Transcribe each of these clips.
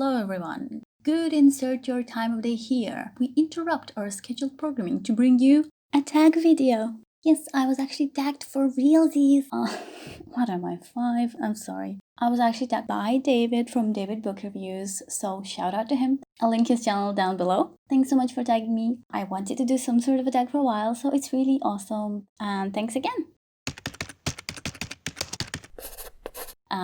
Hello everyone. Good insert your time of day here. We interrupt our scheduled programming to bring you a tag video. Yes, I was actually tagged for realsies. What am I, 5? I'm sorry. I was actually tagged by David from David Book Reviews, so shout out to him. I'll link his channel down below. Thanks so much for tagging me. I wanted to do some sort of a tag for a while, so it's really awesome. And thanks again.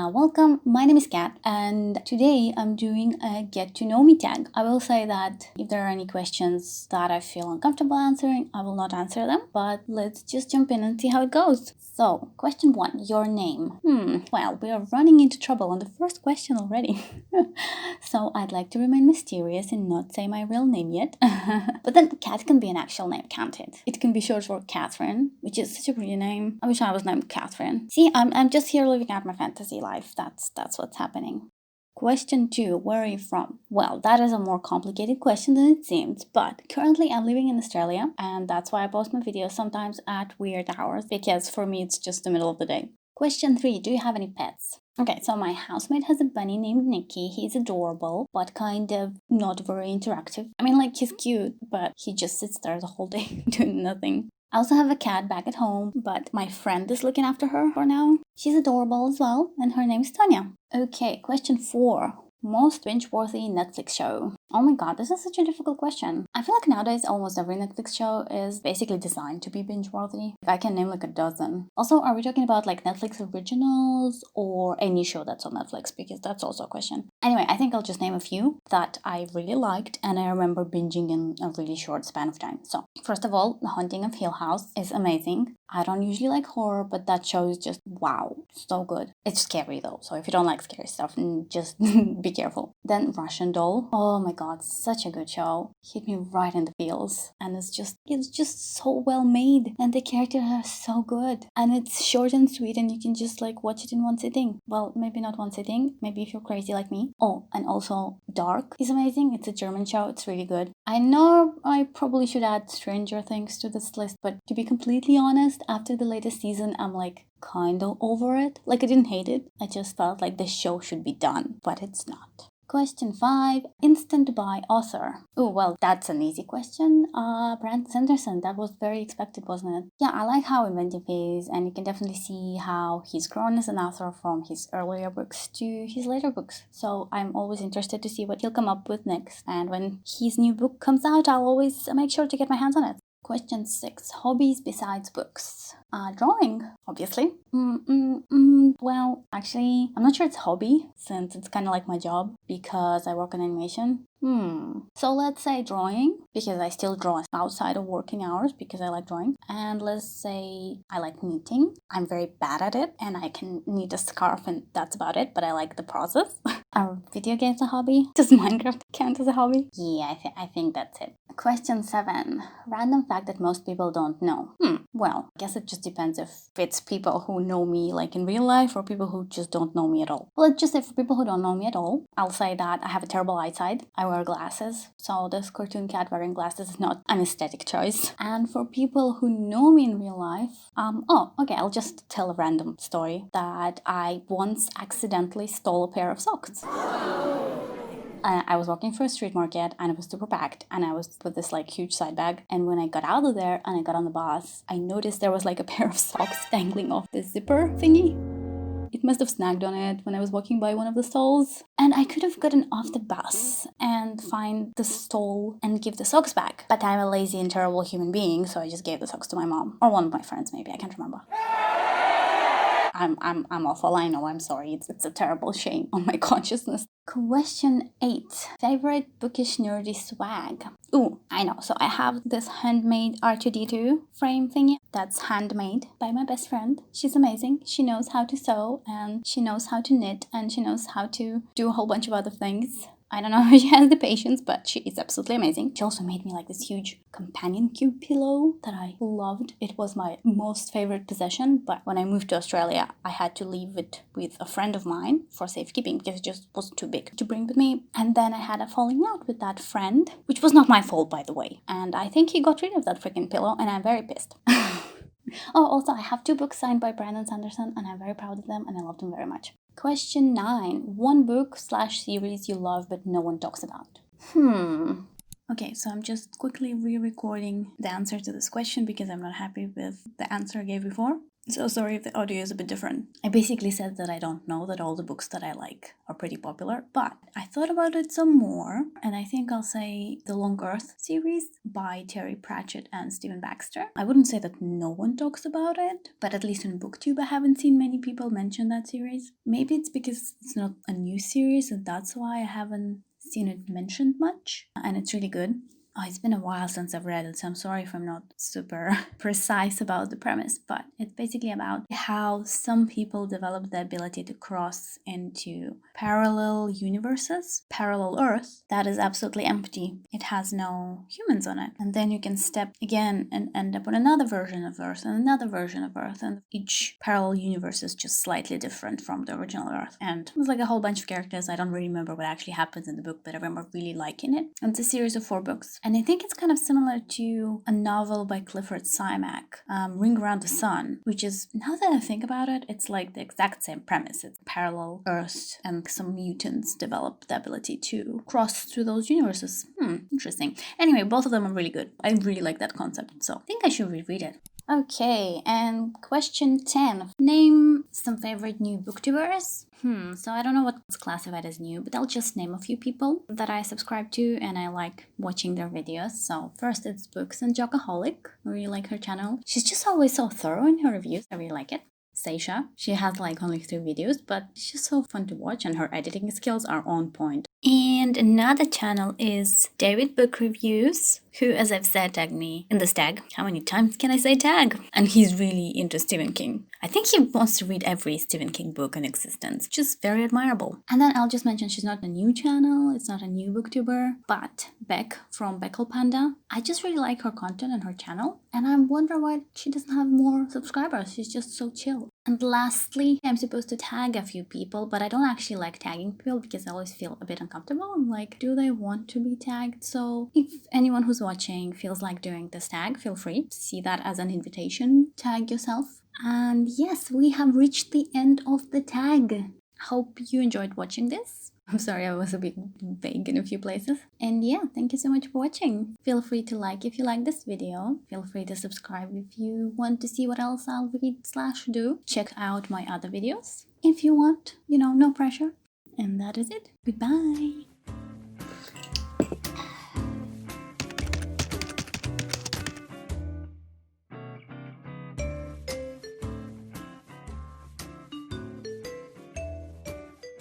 Welcome, my name is Kat, and today I'm doing a get to know me tag. I will say that if there are any questions that I feel uncomfortable answering, I will not answer them, but let's just jump in and see how it goes. So, question 1, your name. Well, we are running into trouble on the first question already. So I'd like to remain mysterious and not say my real name yet. But then Kat can be an actual name, can't it? It can be short for Catherine, which is such a pretty name. I wish I was named Catherine. See, I'm just here living out my fantasy life. That's what's happening. Question 2, where are you from? Well, that is a more complicated question than it seems, but currently I'm living in Australia, and that's why I post my videos sometimes at weird hours, because for me it's just the middle of the day. Question 3, do you have any pets? Okay, so my housemate has a bunny named Nicky. He's adorable, but kind of not very interactive. I mean, like, he's cute, but he just sits there the whole day doing nothing. I also have a cat back at home, but my friend is looking after her for now. She's adorable as well, and her name is Tanya. Okay, question 4. Most binge-worthy Netflix show. Oh my god, this is such a difficult question. I feel like nowadays almost every Netflix show is basically designed to be binge-worthy. I can name like a dozen. Also, are we talking about like Netflix originals or any show that's on Netflix? Because that's also a question. Anyway, I think I'll just name a few that I really liked and I remember binging in a really short span of time. So, first of all, The Haunting of Hill House is amazing. I don't usually like horror, but that show is just wow, so good. It's scary though, so if you don't like scary stuff, just be careful. Then Russian Doll. Oh my god, such a good show. Hit me right in the feels, and it's just so well made, and the characters are so good, and it's short and sweet, and you can just like watch it in one sitting. Well, maybe not one sitting, maybe if you're crazy like me. Oh, and also Dark is amazing. It's a German show. It's really good. I know I probably should add Stranger Things to this list, but to be completely honest, after the latest season, I'm like kind of over it. Like, I didn't hate it. I just felt like the show should be done, but it's not. Question 5, instant buy author. Oh, well, that's an easy question. Brandon Sanderson, that was very expected, wasn't it? Yeah, I like how inventive he is, and you can definitely see how he's grown as an author from his earlier books to his later books. So I'm always interested to see what he'll come up with next. And when his new book comes out, I'll always make sure to get my hands on it. Question 6, hobbies besides books. Drawing, obviously. Well, actually, I'm not sure it's hobby, since it's kind of like my job, because I work in animation. So let's say drawing, because I still draw outside of working hours, because I like drawing. And let's say I like knitting. I'm very bad at it, and I can knit a scarf, and that's about it, but I like the process. Are video games a hobby? Does Minecraft count as a hobby? Yeah, I think that's it. Question 7. Random fact that most people don't know. Well, I guess it just depends if it's people who know me like in real life or people who just don't know me at all. Well, let's just say for people who don't know me at all, I'll say that I have a terrible eyesight. I wear glasses, so this cartoon cat wearing glasses is not an aesthetic choice. And for people who know me in real life, I'll just tell a random story that I once accidentally stole a pair of socks. I was walking through a street market and it was super packed, and I was with this like huge side bag, and when I got out of there and I got on the bus, I noticed there was like a pair of socks dangling off the zipper thingy. It must have snagged on it when I was walking by one of the stalls, and I could have gotten off the bus and find the stall and give the socks back, but I'm a lazy and terrible human being, so I just gave the socks to my mom, or one of my friends maybe, I can't remember. I'm awful, I know, I'm sorry. It's a terrible shame on my consciousness. Question 8. Favorite bookish nerdy swag. Ooh, I know. So I have this handmade R2D2 frame thingy that's handmade by my best friend. She's amazing. She knows how to sew, and she knows how to knit, and she knows how to do a whole bunch of other things. I don't know if she has the patience, but she is absolutely amazing. She also made me like this huge companion cube pillow that I loved. It was my most favorite possession, but when I moved to Australia, I had to leave it with a friend of mine for safekeeping because it just was too big to bring with me. And then I had a falling out with that friend, which was not my fault, by the way. And I think he got rid of that freaking pillow, and I'm very pissed. Oh, also, I have 2 books signed by Brandon Sanderson, and I'm very proud of them, and I love them very much. Question 9. One book/series you love but no one talks about. Okay, so I'm just quickly re-recording the answer to this question because I'm not happy with the answer I gave before. So sorry if the audio is a bit different. I basically said that I don't know that all the books that I like are pretty popular, but I thought about it some more, and I think I'll say the Long Earth series by Terry Pratchett and Stephen Baxter. I wouldn't say that no one talks about it, but at least on BookTube I haven't seen many people mention that series. Maybe it's because it's not a new series and that's why I haven't seen it mentioned much, and it's really good. Oh, it's been a while since I've read it, so I'm sorry if I'm not super precise about the premise, but it's basically about how some people develop the ability to cross into parallel universes, parallel Earth, that is absolutely empty. It has no humans on it. And then you can step again and end up on another version of Earth and another version of Earth, and each parallel universe is just slightly different from the original Earth. And it was like a whole bunch of characters. I don't really remember what actually happens in the book, but I remember really liking it. And it's a series of 4 books. And I think it's kind of similar to a novel by Clifford Simak, Ring Around the Sun, which is, now that I think about it, it's like the exact same premise. It's parallel Earths and some mutants develop the ability to cross through those universes. Interesting. Anyway, both of them are really good. I really like that concept, so I think I should reread it. Okay, and question 10. Name some favorite new booktubers. So I don't know what's classified as new, but I'll just name a few people that I subscribe to and I like watching their videos. So first it's Books and Jockaholic. I really like her channel. She's just always so thorough in her reviews. I really like it. Seisha. She has like only 3 videos, but she's so fun to watch and her editing skills are on point. And another channel is David Book Reviews, who, as I've said, tagged me in this tag. How many times can I say tag? And he's really into Stephen King. I think he wants to read every Stephen King book in existence, which is very admirable. And then I'll just mention she's not a new channel, it's not a new booktuber, but Beck from Beckle Panda. I just really like her content and her channel, and I wonder why she doesn't have more subscribers. She's just so chill. And lastly, I'm supposed to tag a few people, but I don't actually like tagging people because I always feel a bit uncomfortable. I'm like, do they want to be tagged? So if anyone who's watching feels like doing this tag, feel free to see that as an invitation. Tag yourself. And yes, we have reached the end of the tag. Hope you enjoyed watching this. I'm sorry I was a bit vague in a few places. And yeah, thank you so much for watching. Feel free to like if you like this video. Feel free to subscribe if you want to see what else I'll read/do. Check out my other videos if you want, no pressure. And that is it. Goodbye.